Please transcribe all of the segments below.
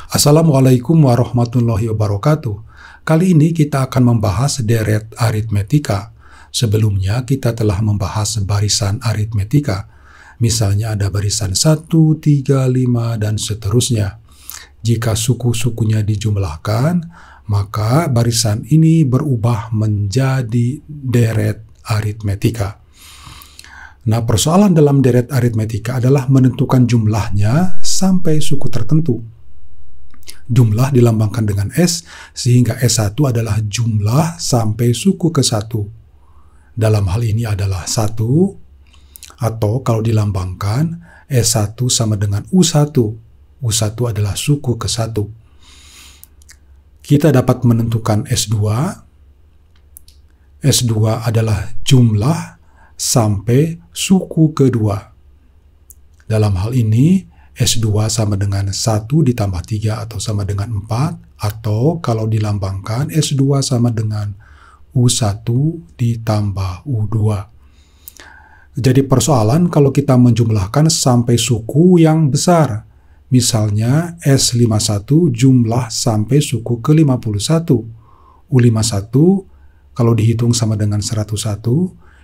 Assalamualaikum warahmatullahi wabarakatuh. Kali ini kita akan membahas deret aritmetika. Sebelumnya kita telah membahas barisan aritmetika. Misalnya ada barisan 1, 3, 5, dan seterusnya. Jika suku-sukunya dijumlahkan, maka barisan ini berubah menjadi deret aritmetika. Nah, persoalan dalam deret aritmetika adalah menentukan jumlahnya sampai suku tertentu. Jumlah dilambangkan dengan S, sehingga S1 adalah jumlah sampai suku ke-1. Dalam hal ini adalah 1, atau kalau dilambangkan, S1 sama dengan U1. U1 adalah suku ke-1. Kita dapat menentukan S2. S2 adalah jumlah sampai suku kedua. Dalam hal ini, S2 sama dengan 1 ditambah 3 atau sama dengan 4, atau kalau dilambangkan S2 sama dengan U1 ditambah U2. Jadi persoalan kalau kita menjumlahkan sampai suku yang besar. Misalnya S51 jumlah sampai suku ke-51. U51 kalau dihitung sama dengan 101,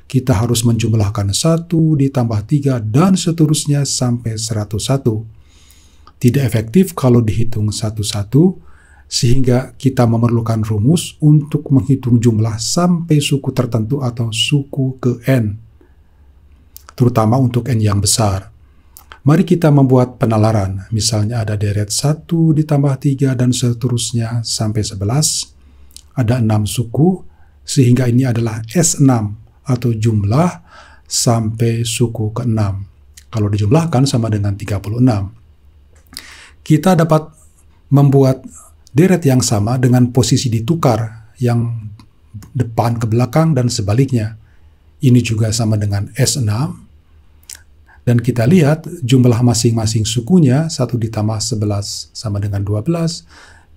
kita harus menjumlahkan 1 ditambah 3 dan seterusnya sampai 101. Tidak efektif kalau dihitung satu-satu, sehingga kita memerlukan rumus untuk menghitung jumlah sampai suku tertentu atau suku ke N, terutama untuk N yang besar. Mari kita membuat penalaran. Misalnya ada deret 1 ditambah 3 dan seterusnya sampai 11. Ada 6 suku, sehingga ini adalah S6. Atau jumlah sampai suku ke-6. Kalau dijumlahkan sama dengan 36. Kita dapat membuat deret yang sama dengan posisi ditukar, yang depan ke belakang dan sebaliknya. Ini juga sama dengan S6. Dan kita lihat jumlah masing-masing sukunya, 1 ditambah 11 sama dengan 12,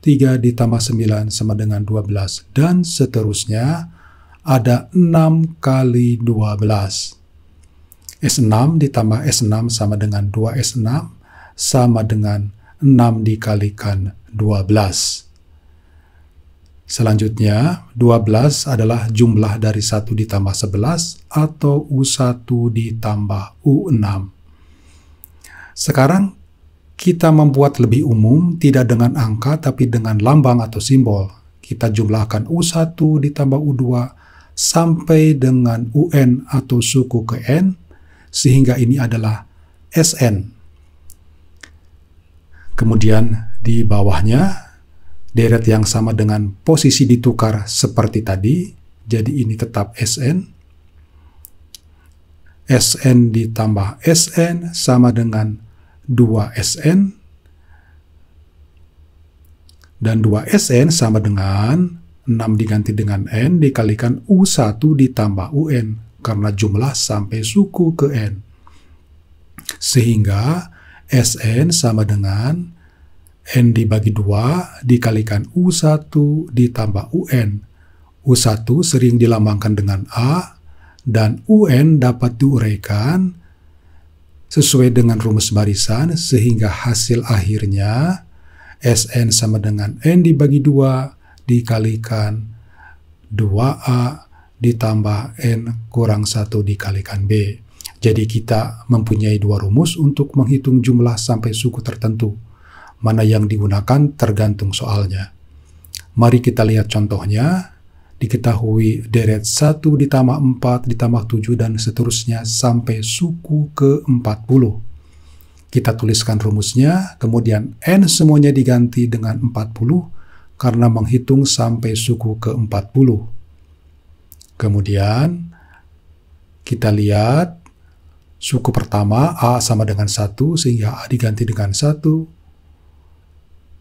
3 ditambah 9 sama dengan 12, dan seterusnya. Ada 6 kali 12. S6 ditambah S6 sama dengan 2S6 sama dengan 6 dikalikan 12. Selanjutnya, 12 adalah jumlah dari 1 ditambah 11 atau U1 ditambah U6. Sekarang, kita membuat lebih umum, tidak dengan angka tapi dengan lambang atau simbol. Kita jumlahkan U1 ditambah U2 sampai dengan UN atau suku ke N, sehingga ini adalah SN. Kemudian di bawahnya, deret yang sama dengan posisi ditukar seperti tadi, jadi ini tetap SN. SN ditambah SN sama dengan 2SN, dan 2SN sama dengan 6 diganti dengan N dikalikan U1 ditambah UN, karena jumlah sampai suku ke N. Sehingga SN sama dengan N dibagi 2 dikalikan U1 ditambah UN. U1 sering dilambangkan dengan A, dan UN dapat diuraikan sesuai dengan rumus barisan, sehingga hasil akhirnya SN sama dengan N dibagi 2 dikalikan 2A ditambah N kurang 1 dikalikan B. Jadi kita mempunyai dua rumus untuk menghitung jumlah sampai suku tertentu. Mana yang digunakan tergantung soalnya. Mari kita lihat contohnya. Diketahui deret 1 ditambah 4 ditambah 7 dan seterusnya sampai suku ke-40. Kita tuliskan rumusnya, kemudian N semuanya diganti dengan 40, karena menghitung sampai suku ke-40. Kemudian, kita lihat suku pertama A sama dengan 1, sehingga A diganti dengan 1.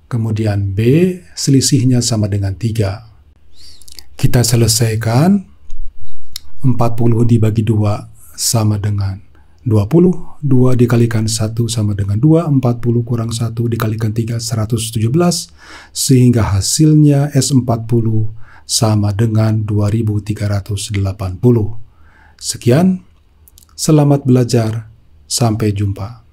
Kemudian B, selisihnya sama dengan 3. Kita selesaikan, 40 dibagi 2 sama dengan 20, 2 dikalikan 1 sama dengan 2, 40 kurang 1 dikalikan 3, 117, sehingga hasilnya S40 sama dengan 2380. Sekian, selamat belajar, sampai jumpa.